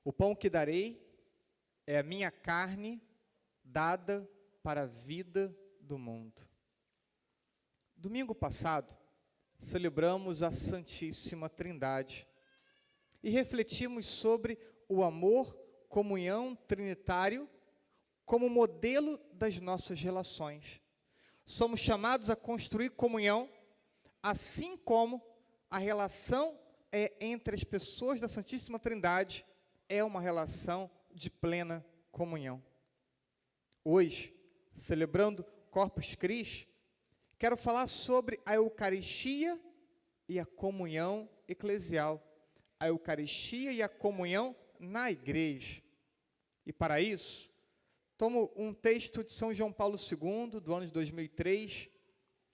O pão que darei é a minha carne dada para a vida do mundo. Domingo passado, celebramos a Santíssima Trindade e refletimos sobre o amor, comunhão trinitário como modelo das nossas relações. Somos chamados a construir comunhão, assim como a relação entre as pessoas da Santíssima Trindade é uma relação de plena comunhão. Hoje, celebrando Corpus Christi, quero falar sobre a Eucaristia e a comunhão eclesial, a Eucaristia e a comunhão na igreja. E para isso, tomo um texto de São João Paulo II, do ano de 2003,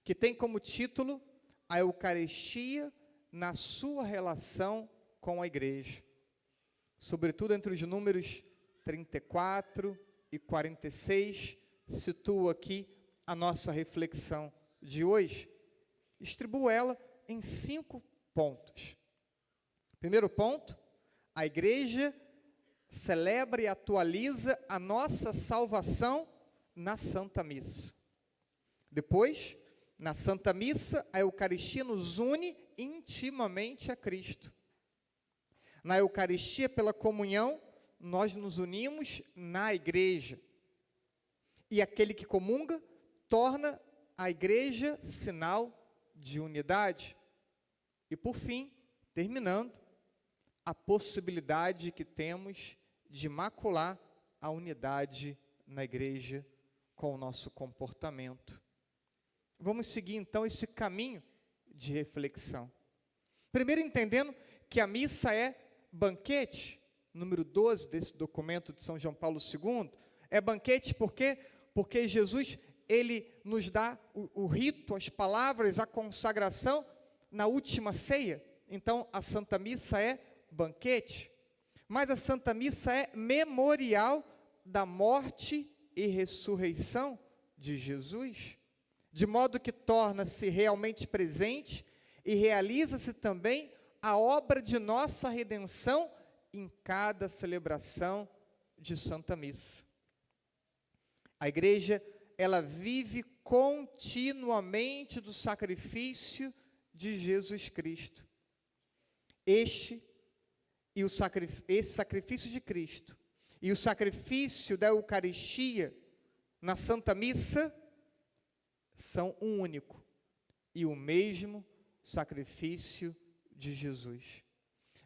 que tem como título a Eucaristia na sua relação com a igreja. Sobretudo entre os números 34 e 46, situo aqui a nossa reflexão de hoje. Distribuo ela em 5 pontos. Primeiro ponto, a igreja celebra e atualiza a nossa salvação na Santa Missa. Depois, na Santa Missa, a Eucaristia nos une intimamente a Cristo. Na Eucaristia, pela comunhão, nós nos unimos na igreja. E aquele que comunga torna a igreja sinal de unidade. E por fim, terminando, a possibilidade que temos de macular a unidade na igreja com o nosso comportamento. Vamos seguir então esse caminho de reflexão. Primeiro entendendo que a missa é banquete, número 12 desse documento de São João Paulo II, é banquete porque Jesus, ele nos dá o rito, as palavras, a consagração na última ceia. Então, a Santa Missa é banquete, mas a Santa Missa é memorial da morte e ressurreição de Jesus, de modo que torna-se realmente presente e realiza-se também a obra de nossa redenção em cada celebração de Santa Missa. A igreja, ela vive continuamente do sacrifício de Jesus Cristo. Esse sacrifício de Cristo e o sacrifício da Eucaristia na Santa Missa são um único e o mesmo sacrifício de Jesus.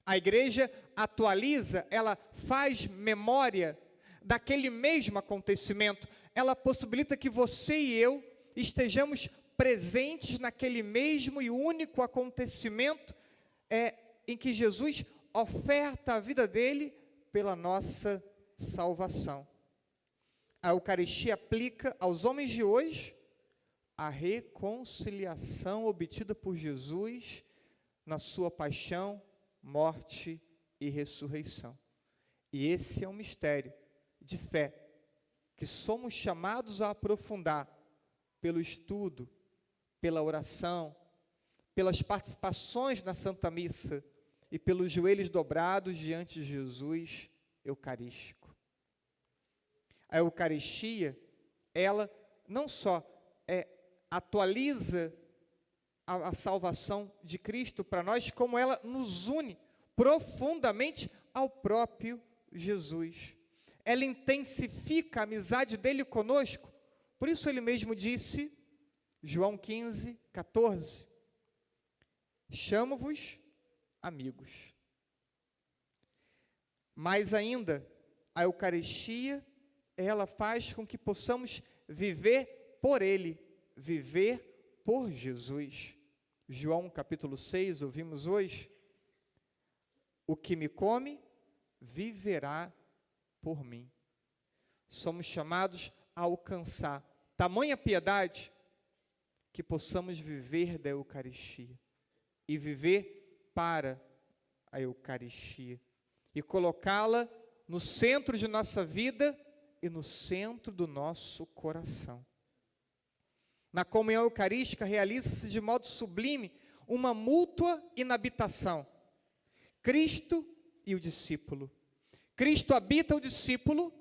A igreja atualiza, ela faz memória daquele mesmo acontecimento. Ela possibilita que você e eu estejamos presentes naquele mesmo e único acontecimento em que Jesus oferta a vida dele pela nossa salvação. A Eucaristia aplica aos homens de hoje a reconciliação obtida por Jesus na sua paixão, morte e ressurreição. E esse é um mistério de fé que somos chamados a aprofundar pelo estudo, pela oração, pelas participações na Santa Missa e pelos joelhos dobrados diante de Jesus Eucarístico. A Eucaristia, ela não só atualiza a salvação de Cristo para nós, como ela nos une profundamente ao próprio Jesus. Ela intensifica a amizade dele conosco. Por isso ele mesmo disse, João 15, 14, chamo-vos amigos. Mais ainda, a Eucaristia, ela faz com que possamos viver por ele, viver por Jesus. João capítulo 6, ouvimos hoje, o que me come, viverá por mim. Somos chamados a alcançar tamanha piedade que possamos viver da Eucaristia e viver para a Eucaristia e colocá-la no centro de nossa vida e no centro do nosso coração. Na comunhão eucarística realiza-se de modo sublime uma mútua inabitação. Cristo e o discípulo, Cristo habita o discípulo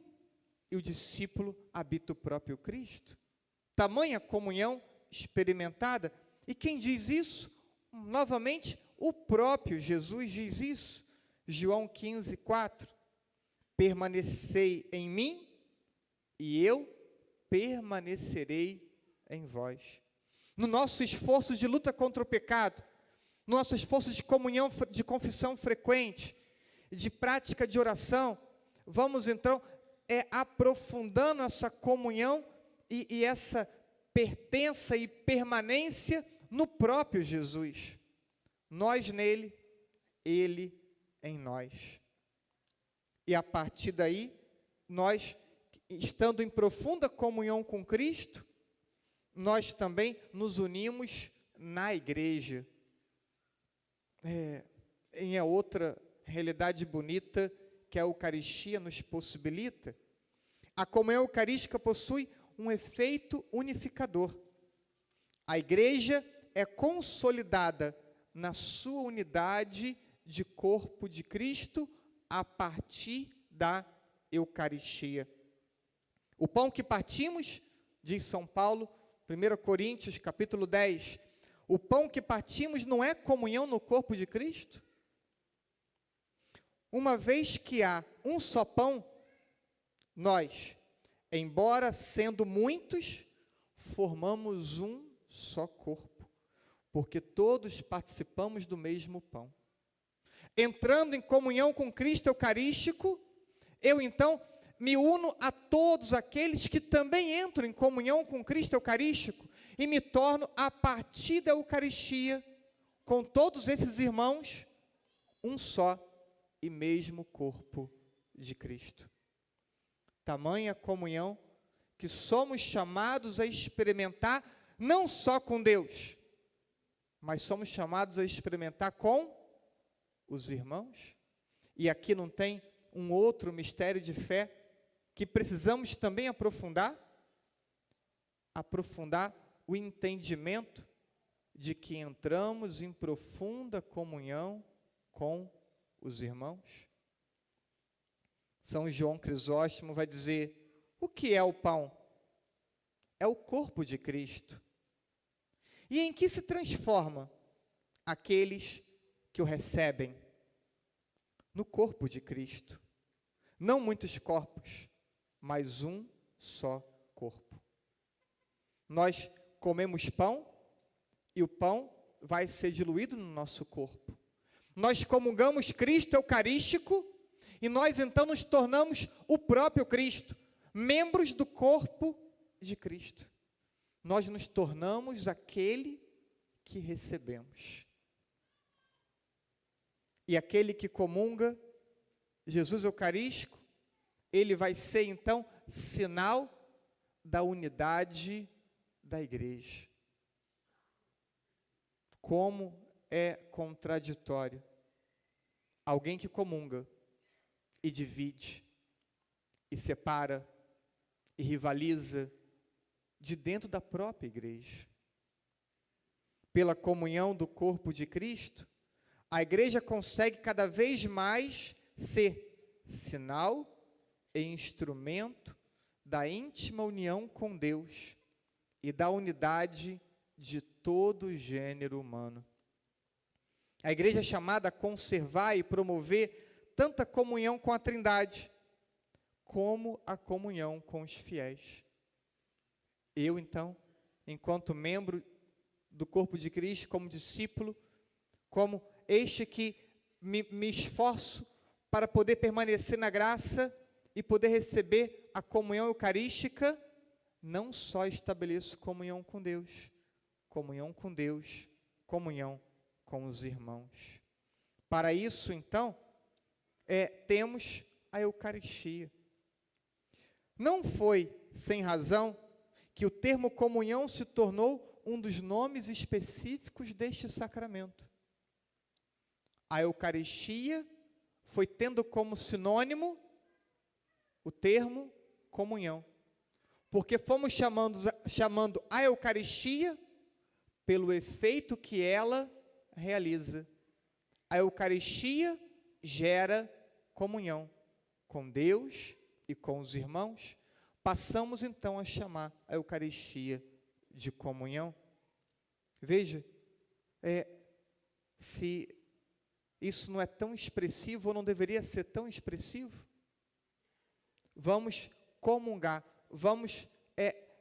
e o discípulo habita o próprio Cristo. Tamanha comunhão experimentada. E quem diz isso? Novamente, o próprio Jesus diz isso. João 15:4. Permanecei em mim e eu permanecerei em vós. No nosso esforço de luta contra o pecado, no nosso esforço de comunhão, de confissão frequente, de prática de oração, vamos então aprofundando essa comunhão e essa pertença e permanência no próprio Jesus. Nós nele, ele em nós. E a partir daí, nós, estando em profunda comunhão com Cristo, nós também nos unimos na igreja. Em outra realidade bonita que a Eucaristia nos possibilita. A comunhão eucarística possui um efeito unificador. A igreja é consolidada na sua unidade de corpo de Cristo a partir da Eucaristia. O pão que partimos, diz São Paulo, 1 Coríntios, capítulo 10, o pão que partimos não é comunhão no corpo de Cristo? Uma vez que há um só pão, nós, embora sendo muitos, formamos um só corpo, porque todos participamos do mesmo pão. Entrando em comunhão com Cristo Eucarístico, eu então me uno a todos aqueles que também entram em comunhão com Cristo Eucarístico e me torno, a partir da Eucaristia, com todos esses irmãos, um só e mesmo corpo de Cristo. Tamanha comunhão que somos chamados a experimentar não só com Deus, mas somos chamados a experimentar com os irmãos. E aqui não tem um outro mistério de fé que precisamos também aprofundar o entendimento de que entramos em profunda comunhão com os irmãos. São João Crisóstomo vai dizer: o que é o pão? É o corpo de Cristo. E em que se transforma aqueles que o recebem? No corpo de Cristo. Não muitos corpos, mas um só corpo. Nós comemos pão e o pão vai ser diluído no nosso corpo. Nós comungamos Cristo Eucarístico e nós então nos tornamos o próprio Cristo, membros do corpo de Cristo. Nós nos tornamos aquele que recebemos. E aquele que comunga Jesus Eucarístico, ele vai ser então sinal da unidade da igreja. Como é contraditório alguém que comunga e divide, e separa, e rivaliza de dentro da própria igreja. Pela comunhão do corpo de Cristo, a igreja consegue cada vez mais ser sinal e instrumento da íntima união com Deus e da unidade de todo o gênero humano. A igreja é chamada a conservar e promover tanta comunhão com a Trindade, como a comunhão com os fiéis. Eu, então, enquanto membro do corpo de Cristo, como discípulo, como este que me esforço para poder permanecer na graça e poder receber a comunhão eucarística, não só estabeleço comunhão com Deus, comunhão com os irmãos. Para isso, então, temos a Eucaristia. Não foi sem razão que o termo comunhão se tornou um dos nomes específicos deste sacramento. A Eucaristia foi tendo como sinônimo o termo comunhão, porque fomos chamando a Eucaristia pelo efeito que ela realiza. A Eucaristia gera comunhão, com Deus e com os irmãos, passamos então a chamar a Eucaristia de comunhão. Veja, se isso não é tão expressivo, ou não deveria ser tão expressivo, vamos comungar, vamos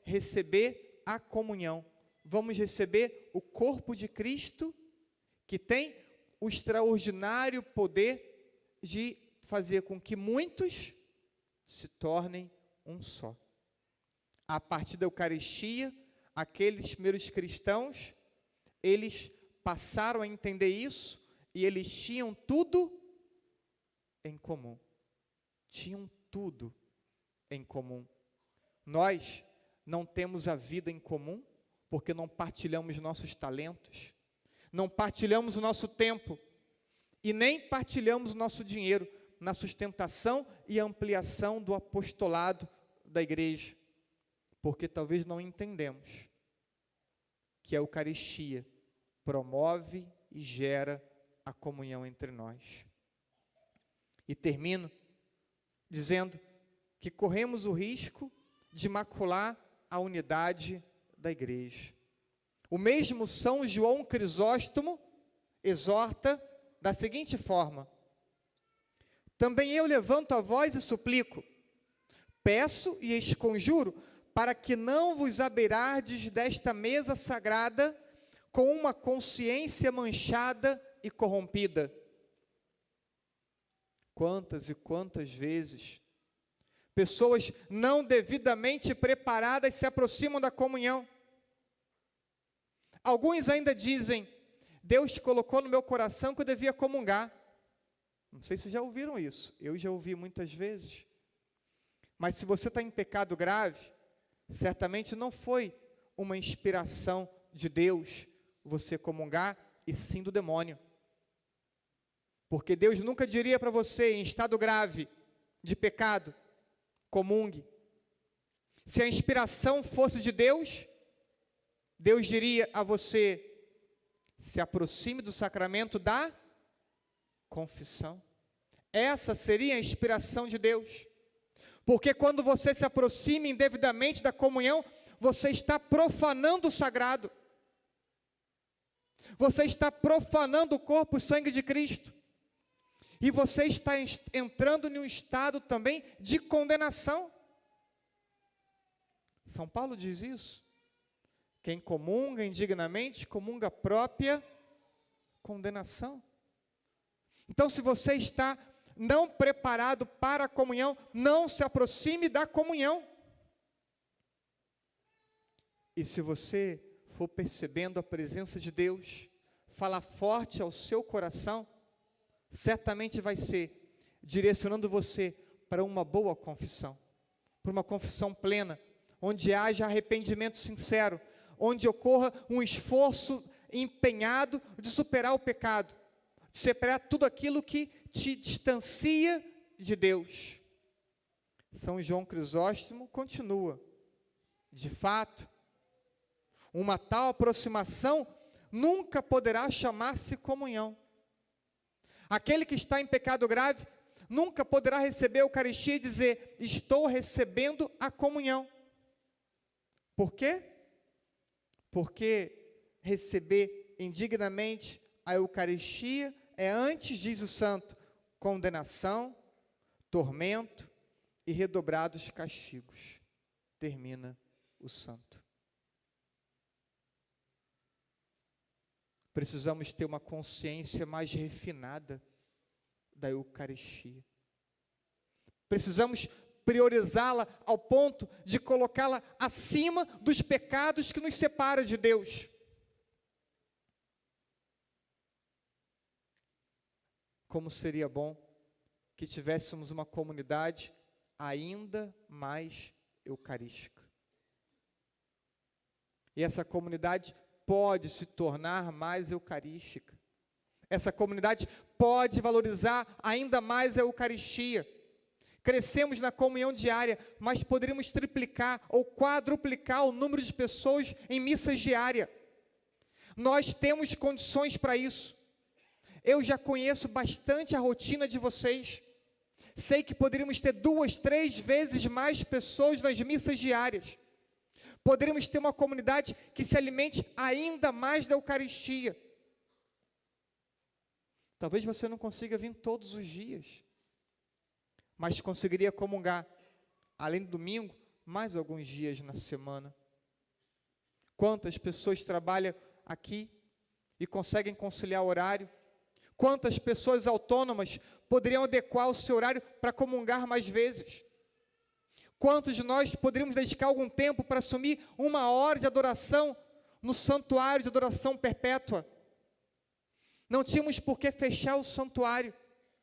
receber a comunhão, vamos receber o corpo de Cristo, que tem o extraordinário poder de fazer com que muitos se tornem um só. A partir da Eucaristia, aqueles primeiros cristãos, eles passaram a entender isso, e eles tinham tudo em comum. Tinham tudo em comum. Nós não temos a vida em comum, porque não partilhamos nossos talentos, não partilhamos o nosso tempo, e nem partilhamos o nosso dinheiro na sustentação e ampliação do apostolado da igreja, porque talvez não entendemos que a Eucaristia promove e gera a comunhão entre nós. E termino dizendo que corremos o risco de macular a unidade da igreja. O mesmo São João Crisóstomo exorta da seguinte forma: também eu levanto a voz e suplico, peço e esconjuro, para que não vos abeirardes desta mesa sagrada com uma consciência manchada e corrompida. Quantas e quantas vezes pessoas não devidamente preparadas se aproximam da comunhão. Alguns ainda dizem: Deus colocou no meu coração que eu devia comungar. Não sei se já ouviram isso, eu já ouvi muitas vezes. Mas se você está em pecado grave, certamente não foi uma inspiração de Deus você comungar, e sim do demônio. Porque Deus nunca diria para você, em estado grave de pecado, comungue. Se a inspiração fosse de Deus, Deus diria a você: se aproxime do sacramento da confissão. Essa seria a inspiração de Deus. Porque quando você se aproxima indevidamente da comunhão, você está profanando o sagrado. Você está profanando o corpo e sangue de Cristo. E você está entrando em um estado também de condenação. São Paulo diz isso. Quem comunga indignamente, comunga a própria condenação. Então, se você está não preparado para a comunhão, não se aproxime da comunhão. E se você for percebendo a presença de Deus, falar forte ao seu coração, certamente vai ser direcionando você para uma boa confissão, para uma confissão plena, onde haja arrependimento sincero, onde ocorra um esforço empenhado de superar o pecado, de separar tudo aquilo que te distancia de Deus. São João Crisóstomo continua: de fato, uma tal aproximação nunca poderá chamar-se comunhão. Aquele que está em pecado grave nunca poderá receber a Eucaristia e dizer: estou recebendo a comunhão. Por quê? Porque receber indignamente a Eucaristia é, antes, diz o santo, condenação, tormento e redobrados castigos. Termina o santo. Precisamos ter uma consciência mais refinada da Eucaristia. Precisamos priorizá-la ao ponto de colocá-la acima dos pecados que nos separam de Deus. Como seria bom que tivéssemos uma comunidade ainda mais eucarística. E essa comunidade pode se tornar mais eucarística. Essa comunidade pode valorizar ainda mais a Eucaristia. Crescemos na comunhão diária, mas poderíamos triplicar ou quadruplicar o número de pessoas em missas diárias. Nós temos condições para isso. Eu já conheço bastante a rotina de vocês. Sei que poderíamos ter 2, 3 vezes mais pessoas nas missas diárias. Poderíamos ter uma comunidade que se alimente ainda mais da Eucaristia. Talvez você não consiga vir todos os dias, mas conseguiria comungar, além do domingo, mais alguns dias na semana. Quantas pessoas trabalham aqui e conseguem conciliar o horário? Quantas pessoas autônomas poderiam adequar o seu horário para comungar mais vezes? Quantos de nós poderíamos dedicar algum tempo para assumir 1 hora de adoração no santuário de adoração perpétua? Não tínhamos por que fechar o santuário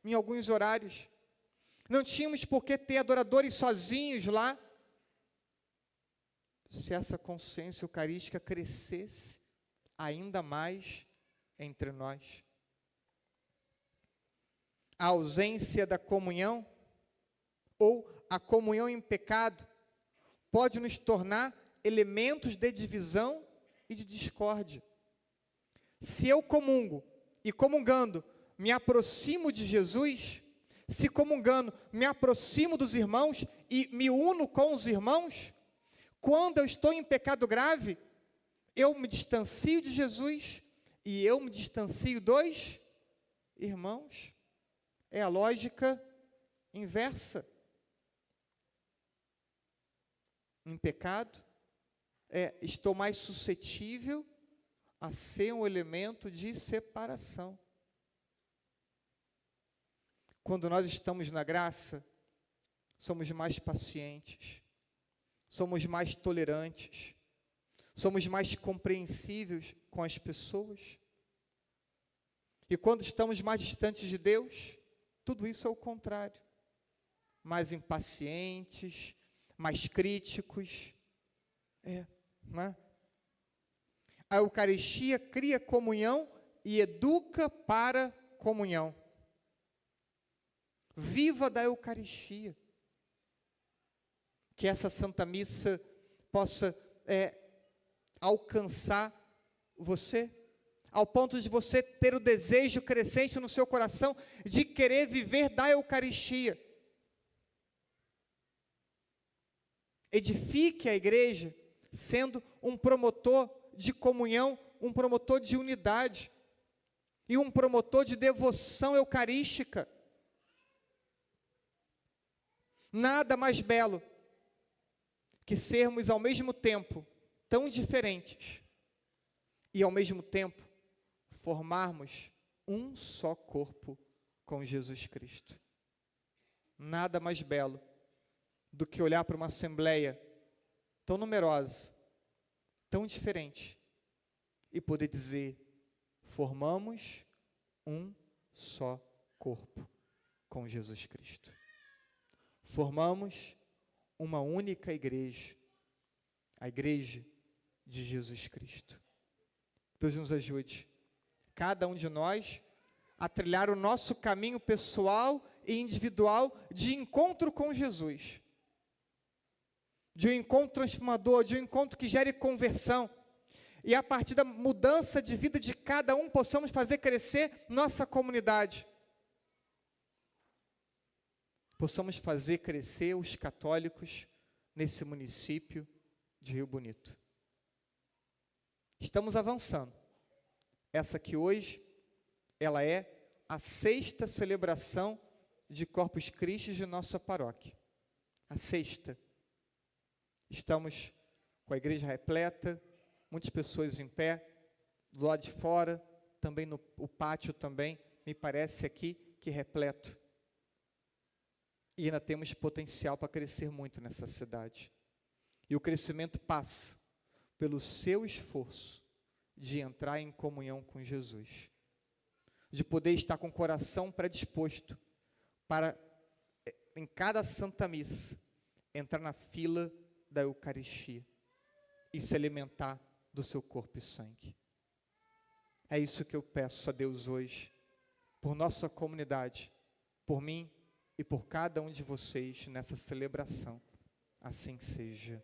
em alguns horários. Não tínhamos por que ter adoradores sozinhos lá. Se essa consciência eucarística crescesse ainda mais entre nós. A ausência da comunhão, ou a comunhão em pecado, pode nos tornar elementos de divisão e de discórdia. Se eu comungo, e comungando me aproximo de Jesus, se comungando me aproximo dos irmãos e me uno com os irmãos, quando eu estou em pecado grave, eu me distancio de Jesus e eu me distancio dos irmãos. É a lógica inversa. Em pecado, estou mais suscetível a ser um elemento de separação. Quando nós estamos na graça, somos mais pacientes, somos mais tolerantes, somos mais compreensíveis com as pessoas. E quando estamos mais distantes de Deus, tudo isso é o contrário. Mais impacientes, mais críticos. Não é? A Eucaristia cria comunhão e educa para comunhão. Viva da Eucaristia. Que essa Santa Missa possa alcançar você, ao ponto de você ter o desejo crescente no seu coração de querer viver da Eucaristia. Edifique a igreja sendo um promotor de comunhão, um promotor de unidade e um promotor de devoção eucarística. Nada mais belo que sermos ao mesmo tempo tão diferentes e ao mesmo tempo formarmos um só corpo com Jesus Cristo. Nada mais belo do que olhar para uma assembleia tão numerosa, tão diferente, e poder dizer, formamos um só corpo com Jesus Cristo. Formamos uma única igreja, a igreja de Jesus Cristo. Deus nos ajude, cada um de nós, a trilhar o nosso caminho pessoal e individual de encontro com Jesus. De um encontro transformador, de um encontro que gere conversão. E a partir da mudança de vida de cada um, possamos fazer crescer nossa comunidade. Possamos fazer crescer os católicos nesse município de Rio Bonito. Estamos avançando. Essa aqui hoje, ela é a 6ª celebração de Corpus Christi de nossa paróquia. A 6ª. Estamos com a igreja repleta, muitas pessoas em pé, do lado de fora, também o pátio também, me parece aqui que repleto. E ainda temos potencial para crescer muito nessa cidade. E o crescimento passa pelo seu esforço de entrar em comunhão com Jesus. De poder estar com o coração predisposto para, em cada Santa Missa, entrar na fila da Eucaristia e se alimentar do seu corpo e sangue. É isso que eu peço a Deus hoje, por nossa comunidade, por mim e por cada um de vocês nessa celebração. Assim seja.